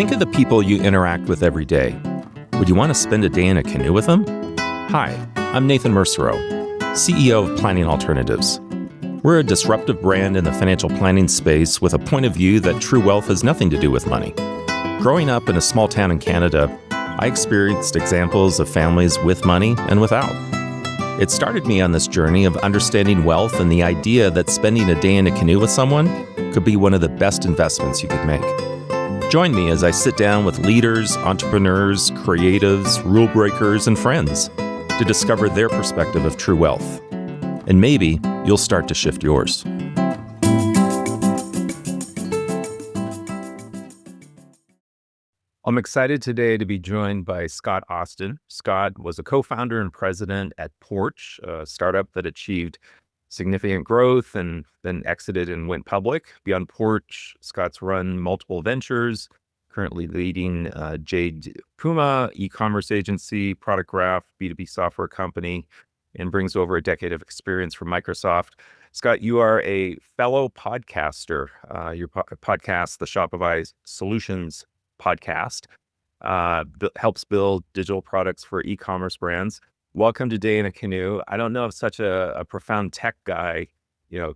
Think of the people you interact with every day. Would you want to spend a day in a canoe with them? Hi, I'm Nathan Mercero, CEO of Planning Alternatives. We're a disruptive brand in the financial planning space with a point of view that true wealth has nothing to do with money. Growing up in a small town in Canada, I experienced examples of families with money and without. It started me on this journey of understanding wealth and the idea that spending a day in a canoe with someone could be one of the best investments you could make. Join me as I sit down with leaders, entrepreneurs, creatives, rule breakers, and friends to discover their perspective of true wealth. And maybe you'll start to shift yours. I'm excited today to be joined by Scott Austin. Scott was a co-founder and president at Porch, a startup that achieved significant growth and then exited and went public. Beyond Porch, Scott's run multiple ventures, currently leading JadePuma, e-commerce agency, Product Graph, B2B software company, and brings over a decade of experience from Microsoft. Scott, you are a fellow podcaster. Your podcast, the Shopify Solutions podcast, helps build digital products for e-commerce brands. Welcome to Day in a Canoe. I don't know if such a profound tech guy,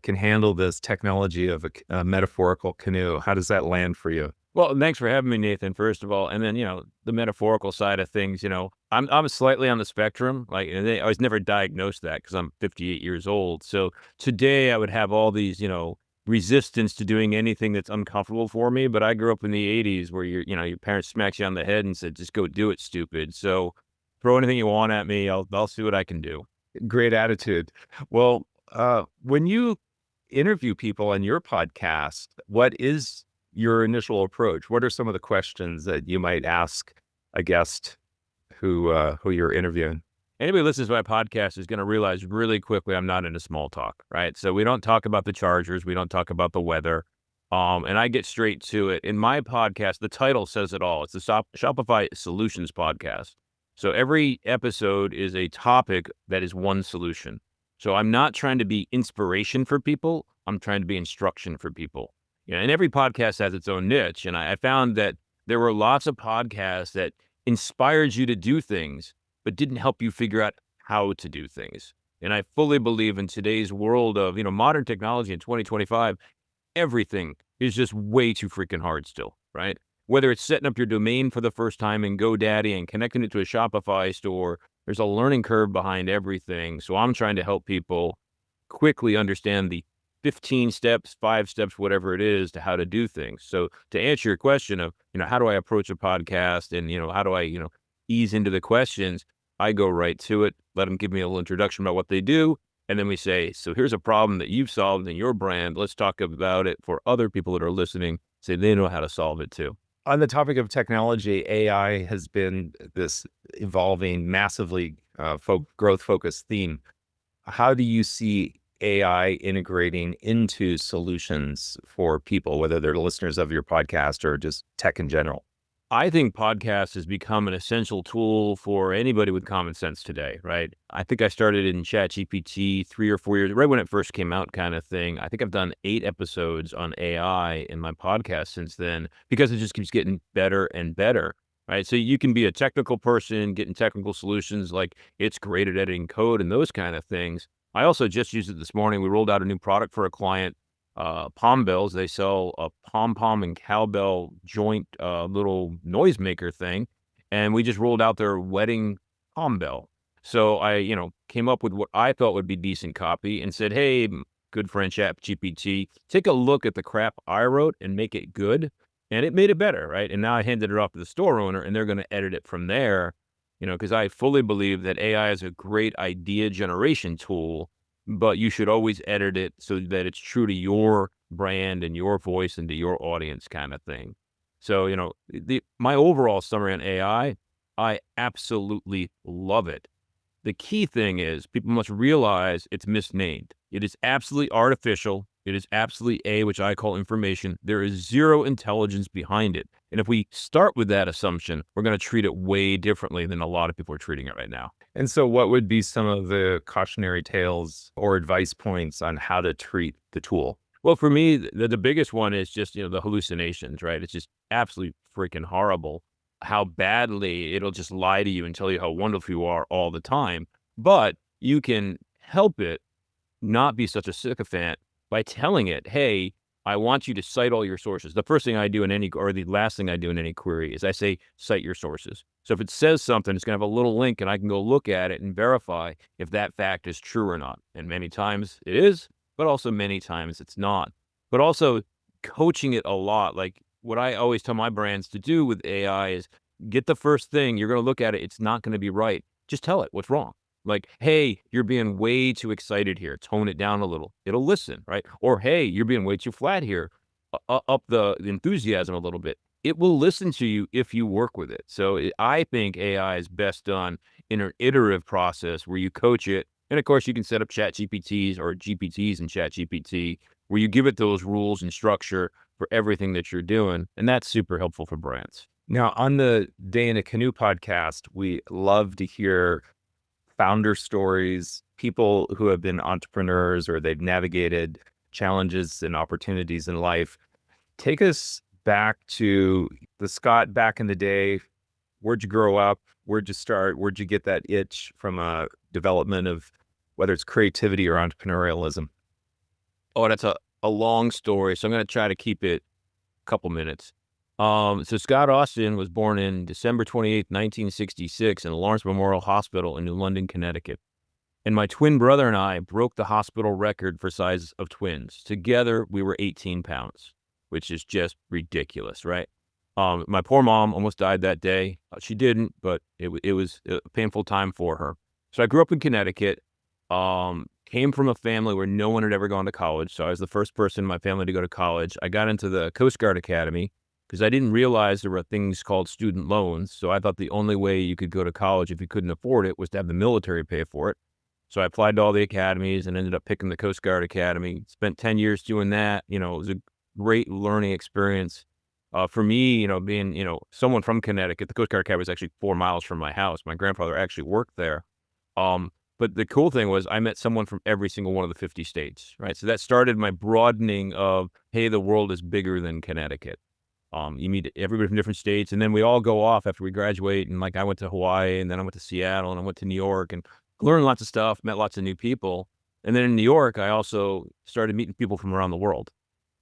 can handle this technology of a metaphorical canoe. How does that land for you? Well, thanks for having me, Nathan, first of all. And then, the metaphorical side of things, I'm slightly on the spectrum. I was never diagnosed that because I'm 58 years old. So today I would have all these, resistance to doing anything that's uncomfortable for me. But I grew up in the 80s where your parents smacked you on the head and said, just go do it, stupid. So throw anything you want at me. I'll see what I can do. Great attitude. Well, when you interview people on your podcast, what is your initial approach? What are some of the questions that you might ask a guest who you're interviewing? Anybody who listens to my podcast is going to realize really quickly I'm not into small talk, right? So we don't talk about the Chargers. We don't talk about the weather. And I get straight to it. In my podcast, the title says it all. It's the Shopify Solutions podcast. So every episode is a topic that is one solution. So I'm not trying to be inspiration for people. I'm trying to be instruction for people. And every podcast has its own niche. And I found that there were lots of podcasts that inspired you to do things, but didn't help you figure out how to do things. And I fully believe in today's world of, modern technology in 2025, everything is just way too freaking hard still, right? Whether it's setting up your domain for the first time in GoDaddy and connecting it to a Shopify store, there's a learning curve behind everything. So I'm trying to help people quickly understand the 15 steps, 5 steps, whatever it is, to how to do things. So to answer your question of, how do I approach a podcast and, how do I, ease into the questions, I go right to it, let them give me a little introduction about what they do. And then we say, so here's a problem that you've solved in your brand. Let's talk about it for other people that are listening, so they know how to solve it too. On the topic of technology, AI has been this evolving, massively growth-focused theme. How do you see AI integrating into solutions for people, whether they're listeners of your podcast or just tech in general? I think podcast has become an essential tool for anybody with common sense today, right? I think I started in ChatGPT 3 or 4 years, right when it first came out kind of thing. I think I've done 8 episodes on AI in my podcast since then because it just keeps getting better and better, right? So you can be a technical person, getting technical solutions, like it's great at editing code and those kind of things. I also just used it this morning. We rolled out a new product for a client, Palm Bells. They sell a pom-pom and cowbell joint little noisemaker thing. And we just rolled out their wedding palm bell. So I, came up with what I thought would be decent copy and said, hey, good friend ChatGPT, take a look at the crap I wrote and make it good. And it made it better, right? And now I handed it off to the store owner and they're going to edit it from there. Because I fully believe that AI is a great idea generation tool, but you should always edit it so that it's true to your brand and your voice and to your audience kind of thing. So, my overall summary on AI, I absolutely love it. The key thing is people must realize it's misnamed. It is absolutely artificial. It is absolutely which I call information. There is zero intelligence behind it. And if we start with that assumption, we're going to treat it way differently than a lot of people are treating it right now. And so what would be some of the cautionary tales or advice points on how to treat the tool? Well, for me, the biggest one is just, the hallucinations, right? It's just absolutely freaking horrible how badly it'll just lie to you and tell you how wonderful you are all the time. But you can help it not be such a sycophant by telling it, "Hey, I want you to cite all your sources." The first thing I do in any, or the last thing I do in any query, is I say, "Cite your sources." So if it says something, it's gonna have a little link and I can go look at it and verify if that fact is true or not. And many times it is, but also many times it's not. But also coaching it a lot. Like what I always tell my brands to do with AI is get the first thing, you're gonna look at it, it's not gonna be right. Just tell it what's wrong. Like, "Hey, you're being way too excited here. Tone it down a little." It'll listen, right? Or, "Hey, you're being way too flat here. Up the enthusiasm a little bit." It will listen to you if you work with it. So I think AI is best done in an iterative process where you coach it. And of course, you can set up chat GPTs or GPTs in chat GPT where you give it those rules and structure for everything that you're doing. And that's super helpful for brands. Now, on the Day in a Canoe podcast, we love to hear founder stories, people who have been entrepreneurs or they've navigated challenges and opportunities in life. Take us back to the Scott back in the day. Where'd you grow up? Where'd you start? Where'd you get that itch from a development of whether it's creativity or entrepreneurialism? Oh, that's a long story. So I'm going to try to keep it a couple minutes. So Scott Austin was born in December 28th, 1966 in Lawrence Memorial Hospital in New London, Connecticut. And my twin brother and I broke the hospital record for size of twins. Together, we were 18 pounds, which is just ridiculous, right? My poor mom almost died that day. She didn't, but it was a painful time for her. So I grew up in Connecticut, came from a family where no one had ever gone to college. So I was the first person in my family to go to college. I got into the Coast Guard Academy because I didn't realize there were things called student loans. So I thought the only way you could go to college if you couldn't afford it was to have the military pay for it. So I applied to all the academies and ended up picking the Coast Guard Academy. Spent 10 years doing that. It was a great learning experience. For me, being, someone from Connecticut, the Coast Guard Academy was actually 4 miles from my house. My grandfather actually worked there. But the cool thing was I met someone from every single one of the 50 states, right? So that started my broadening of, hey, the world is bigger than Connecticut. You meet everybody from different states, and then we all go off after we graduate. And like I went to Hawaii, and then I went to Seattle, and I went to New York, and learned lots of stuff, met lots of new people. And then in New York, I also started meeting people from around the world,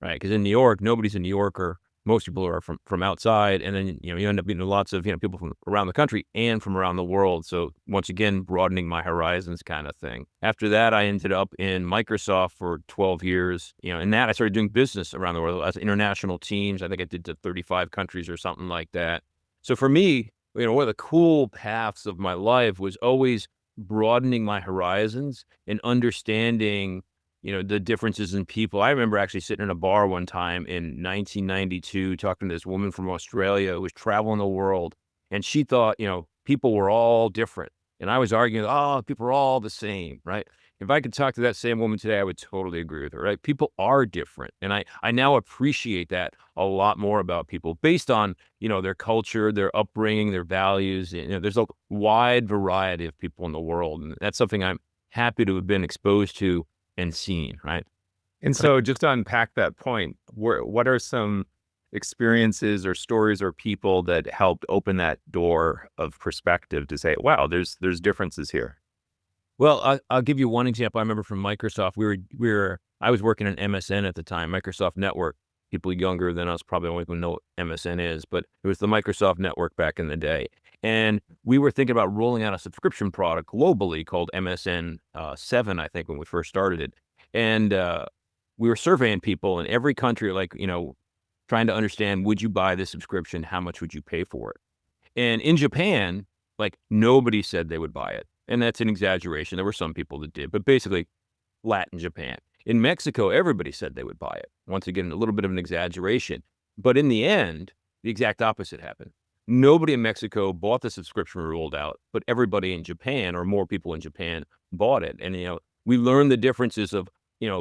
right? Because in New York, nobody's a New Yorker. Most people are from outside, and then you end up meeting lots of people from around the country and from around the world. So once again, broadening my horizons, kind of thing. After that, I ended up in Microsoft for 12 years. In that, I started doing business around the world as international teams. I think I did to 35 countries or something like that. So for me, one of the cool paths of my life was always broadening my horizons and understanding the differences in people. I remember actually sitting in a bar one time in 1992 talking to this woman from Australia who was traveling the world, and she thought, people were all different. And I was arguing, oh, people are all the same, right? If I could talk to that same woman today, I would totally agree with her, right? People are different. And I now appreciate that a lot more about people based on, their culture, their upbringing, their values. There's a wide variety of people in the world. And that's something I'm happy to have been exposed to and seen, right? And so just to unpack that point, what are some experiences or stories or people that helped open that door of perspective to say, wow, there's differences here? Well, I'll give you one example. I remember from Microsoft, I was working in MSN at the time, Microsoft Network. People younger than us probably don't even know what MSN is, but it was the Microsoft Network back in the day. And we were thinking about rolling out a subscription product globally called MSN 7, I think, when we first started it. And we were surveying people in every country, trying to understand, would you buy this subscription? How much would you pay for it? And in Japan, nobody said they would buy it. And that's an exaggeration. There were some people that did, but basically Latin Japan. In Mexico, everybody said they would buy it. Once again, a little bit of an exaggeration. But in the end, the exact opposite happened. Nobody in Mexico bought the subscription we rolled out, but everybody in Japan, or more people in Japan, bought it. And, we learned the differences of,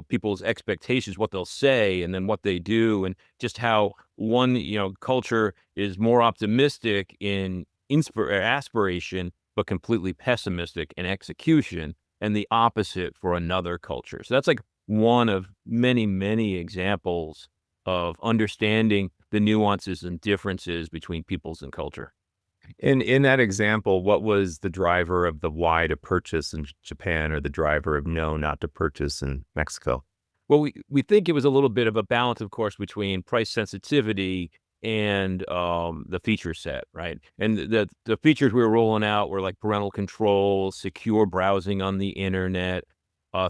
people's expectations, what they'll say, and then what they do, and just how one, culture is more optimistic in aspiration, but completely pessimistic in execution, and the opposite for another culture. So that's one of many, many examples of understanding the nuances and differences between peoples and culture. In that example, what was the driver of the why to purchase in Japan or the driver of no not to purchase in Mexico? Well, we think it was a little bit of a balance, of course, between price sensitivity and the feature set, right? And the features we were rolling out were like parental control, secure browsing on the internet,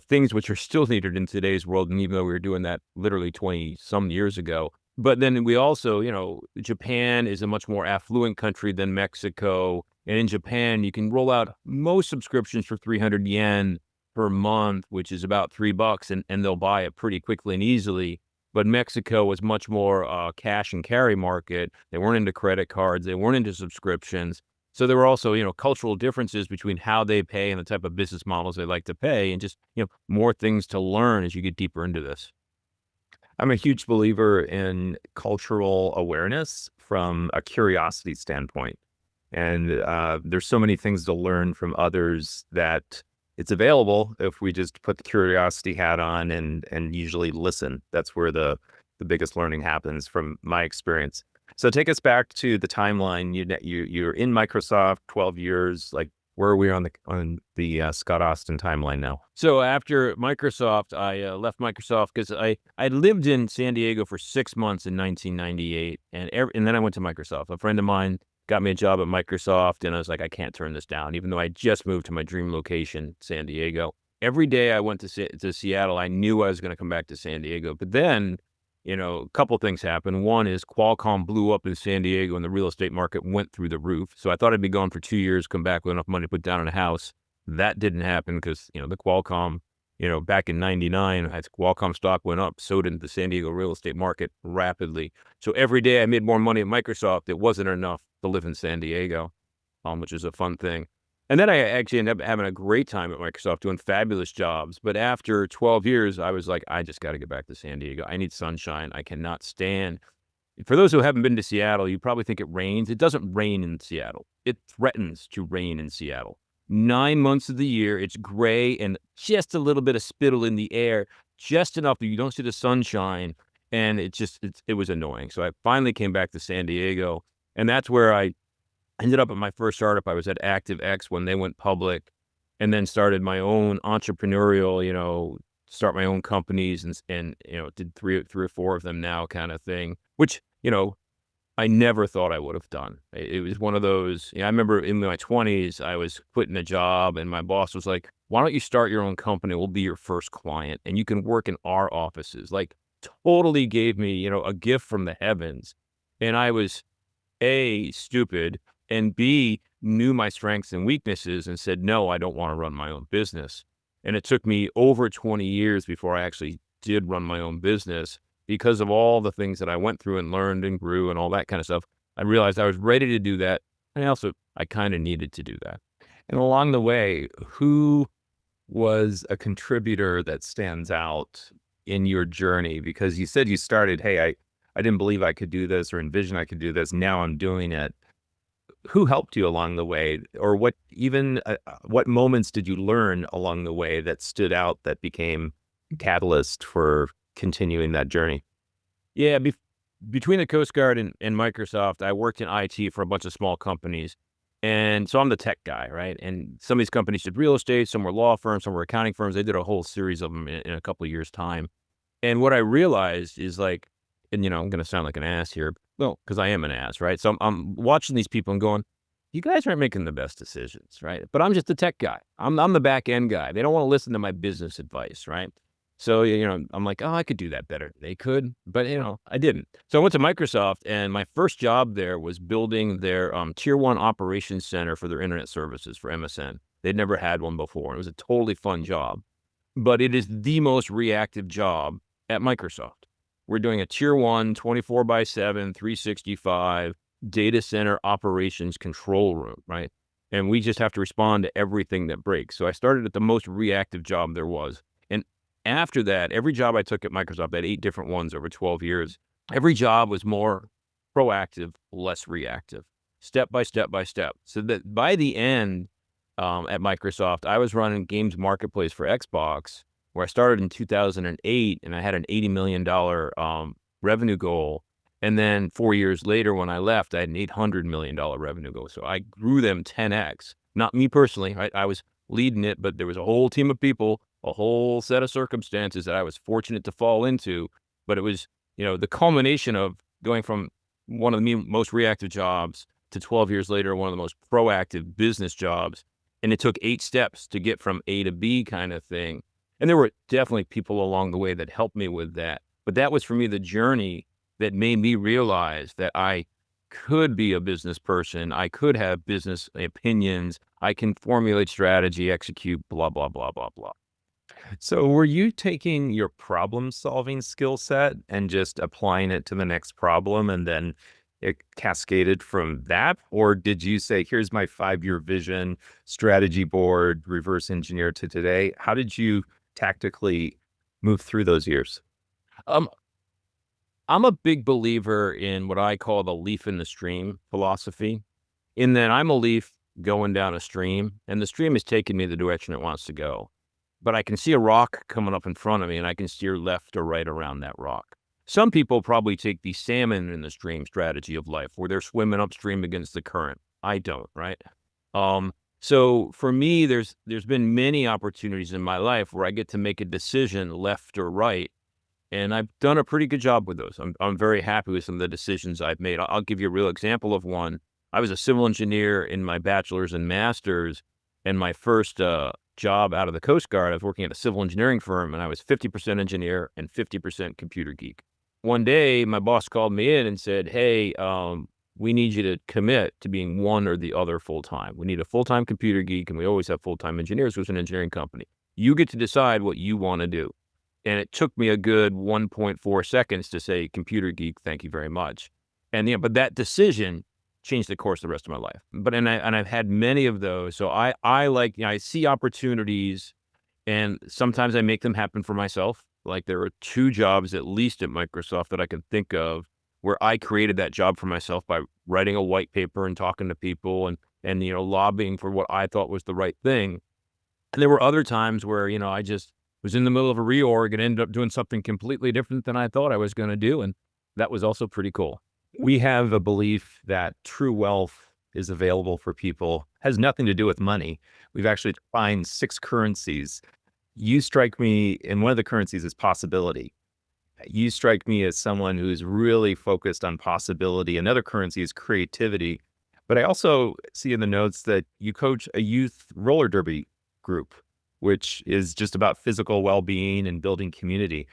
things which are still needed in today's world. And even though we were doing that literally 20 some years ago, but then we also, Japan is a much more affluent country than Mexico. And in Japan, you can roll out most subscriptions for 300 yen per month, which is about $3, and they'll buy it pretty quickly and easily. But Mexico was much more cash and carry market. They weren't into credit cards. They weren't into subscriptions. So there were also, cultural differences between how they pay and the type of business models they like to pay, and just, more things to learn as you get deeper into this. I'm a huge believer in cultural awareness from a curiosity standpoint. And there's so many things to learn from others that it's available if we just put the curiosity hat on and usually listen. That's where the biggest learning happens from my experience. So take us back to the timeline. You're in Microsoft 12 years. Like, where are we on the Scott Austin timeline now? So after Microsoft, I left Microsoft because I lived in San Diego for 6 months in 1998, and then I went to Microsoft. A friend of mine got me a job at Microsoft, and I was like, I can't turn this down, even though I just moved to my dream location, San Diego. Every day I went to Seattle, I knew I was going to come back to San Diego. But then, a couple things happened. One is Qualcomm blew up in San Diego, and the real estate market went through the roof. So I thought I'd be gone for 2 years, come back with enough money to put down on a house. That didn't happen because, the Qualcomm, back in 99, as Qualcomm stock went up, so did the San Diego real estate market rapidly. So every day I made more money at Microsoft. It wasn't enough to live in San Diego, which is a fun thing. And then I actually ended up having a great time at Microsoft, doing fabulous jobs. But after 12 years, I was like, I just got to get back to San Diego. I need sunshine. I cannot stand. For those who haven't been to Seattle, you probably think it rains. It doesn't rain in Seattle. It threatens to rain in Seattle. 9 months of the year, it's gray and just a little bit of spittle in the air, just enough that you don't see the sunshine. And it was annoying. So I finally came back to San Diego, and that's where I ended up at my first startup. I was at ActiveX when they went public, and then started my own entrepreneurial, start my own companies and did three or four of them now kind of thing, which, I never thought I would have done. It was one of those, I remember in my 20s, I was quitting a job, and my boss was like, why don't you start your own company? We'll be your first client, and you can work in our offices. Like, totally gave me, a gift from the heavens. And I was A, stupid, and B, knew my strengths and weaknesses and said, no, I don't want to run my own business. And it took me over 20 years before I actually did run my own business, because of all the things that I went through and learned and grew and all that kind of stuff. I realized I was ready to do that. And I kind of needed to do that. And along the way, who was a contributor that stands out in your journey? Because you said you started, hey, I didn't believe I could do this or envision I could do this. Now I'm doing it. Who helped you along the way? Or what moments did you learn along the way that stood out, that became catalyst for continuing that journey? Yeah, between the Coast Guard and Microsoft, I worked in IT for a bunch of small companies. And so I'm the tech guy, right? And some of these companies did real estate, some were law firms, some were accounting firms. They did a whole series of them in a couple of years' time. And what I realized is like, and I'm going to sound like an ass here, well, because I am an ass, right? So I'm watching these people and going, you guys aren't making the best decisions, right? But I'm just the tech guy. I'm the back end guy. They don't want to listen to my business advice, right? So, I'm like, oh, I could do that better. They could, but, I didn't. So I went to Microsoft, and my first job there was building their tier 1 operations center for their internet services for MSN. They'd never had one before. It was a totally fun job, but it is the most reactive job at Microsoft. We're doing a tier 1, 24/7, 365 data center operations control room, right? And we just have to respond to everything that breaks. So I started at the most reactive job there was. And after that, every job I took at Microsoft, I had 8 different ones over 12 years. Every job was more proactive, less reactive, step by step by step. So that by the end, at Microsoft, I was running games marketplace for Xbox, where I started in 2008 and I had an $80 million revenue goal. And then 4 years later, when I left, I had an $800 million revenue goal. So I grew them 10x. Not me personally, right? I was leading it, but there was a whole team of people, a whole set of circumstances that I was fortunate to fall into. But it was, the culmination of going from one of the most reactive jobs to 12 years later, one of the most proactive business jobs. And it took 8 steps to get from A to B kind of thing. And there were definitely people along the way that helped me with that. But that was for me the journey that made me realize that I could be a business person. I could have business opinions. I can formulate strategy, execute, blah, blah, blah, blah, blah. So were you taking your problem solving skill set and just applying it to the next problem and then it cascaded from that? Or did you say, here's my 5-year vision, strategy board, reverse engineer to today? How did you tactically move through those years? Um, I'm a big believer in what I call the leaf in the stream philosophy, in that I'm a leaf going down a stream, and the stream is taking me the direction it wants to go. But I can see a rock coming up in front of me, and I can steer left or right around that rock. Some people probably take the salmon in the stream strategy of life, where they're swimming upstream against the current. I don't, right? So for me, there's been many opportunities in my life where I get to make a decision left or right, and I've done a pretty good job with those. I'm very happy with some of the decisions I've made. I'll give you a real example of one. I was a civil engineer in my bachelor's and master's, and my first job out of the Coast Guard, I was working at a civil engineering firm, and I was 50% engineer and 50% computer geek. One day, my boss called me in and said, hey, we need you to commit to being one or the other full-time. We need a full-time computer geek, and we always have full-time engineers. It was an engineering company. You get to decide what you want to do. And it took me a good 1.4 seconds to say, computer geek, thank you very much. And, but that decision changed the course of the rest of my life. But, and I've had many of those. So I like, I see opportunities, and sometimes I make them happen for myself. Like there are 2 jobs at least at Microsoft that I can think of where I created that job for myself by writing a white paper and talking to people and lobbying for what I thought was the right thing. And there were other times where, I just was in the middle of a reorg and ended up doing something completely different than I thought I was going to do. And that was also pretty cool. We have a belief that true wealth is available for people, has nothing to do with money. We've actually defined 6 currencies. You strike me, and one of the currencies is possibility. You strike me as someone who's really focused on possibility. Another currency is creativity. But I also see in the notes that you coach a youth roller derby group, which is just about physical well-being and building community.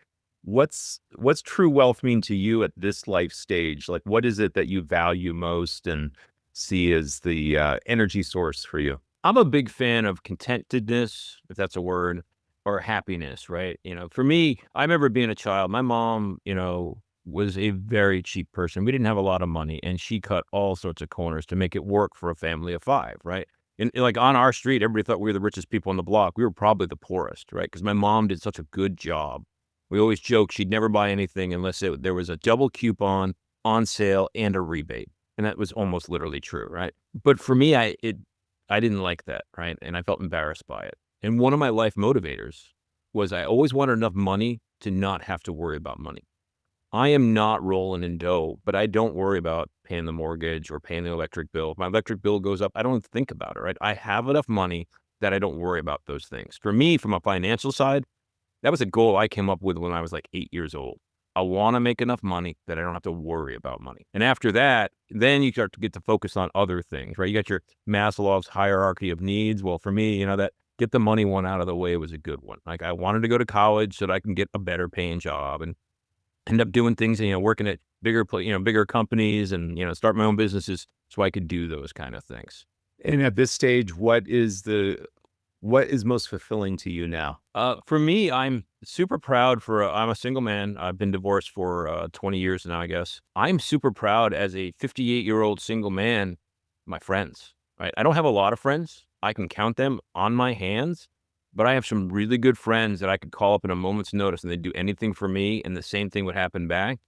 What's true wealth mean to you at this life stage? Like, what is it that you value most and see as the energy source for you? I'm a big fan of contentedness, if that's a word, or happiness, right? For me, I remember being a child, my mom, was a very cheap person. We didn't have a lot of money, and she cut all sorts of corners to make it work for a family of 5, right? And like on our street, everybody thought we were the richest people on the block. We were probably the poorest, right? Because my mom did such a good job. We always joke she'd never buy anything unless there was a double coupon on sale and a rebate. And that was almost literally true, right? But for me, I didn't like that, right? And I felt embarrassed by it. And one of my life motivators was I always wanted enough money to not have to worry about money. I am not rolling in dough, but I don't worry about paying the mortgage or paying the electric bill. If my electric bill goes up, I don't think about it, right? I have enough money that I don't worry about those things. For me, from a financial side, that was a goal I came up with when I was like 8 years old. I want to make enough money that I don't have to worry about money. And after that, then you start to get to focus on other things, right? You got your Maslow's hierarchy of needs. Well, for me, that get the money one out of the way was a good one. Like I wanted to go to college so that I can get a better paying job and end up doing things, working at bigger companies and, start my own businesses so I could do those kind of things. And at this stage, what is most fulfilling to you now? For me, I'm super proud I'm a single man. I've been divorced for 20 years now, I guess. I'm super proud as a 58-year-old single man, my friends, right? I don't have a lot of friends. I can count them on my hands, but I have some really good friends that I could call up in a moment's notice and they'd do anything for me, and the same thing would happen back.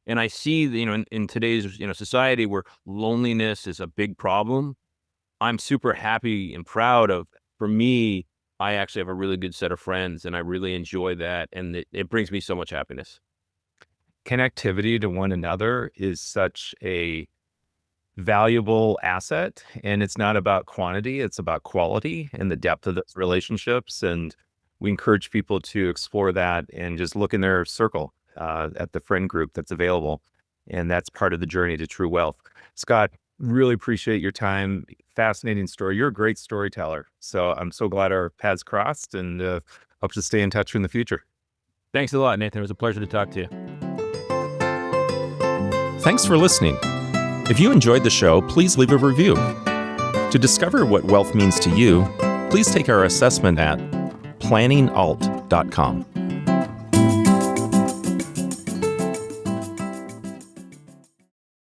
And I see, in today's, society where loneliness is a big problem, I'm super happy and proud of, for me, I actually have a really good set of friends, and I really enjoy that, and it brings me so much happiness. Connectivity to one another is such a valuable asset, and it's not about quantity, it's about quality and the depth of those relationships. And we encourage people to explore that and just look in their circle at the friend group that's available. And that's part of the journey to true wealth. Scott, really appreciate your time. Fascinating story. You're a great storyteller. So I'm so glad our paths crossed, and hope to stay in touch in the future. Thanks a lot, Nathan. It was a pleasure to talk to you. Thanks for listening. If you enjoyed the show, please leave a review. To discover what wealth means to you, please take our assessment at planningalt.com.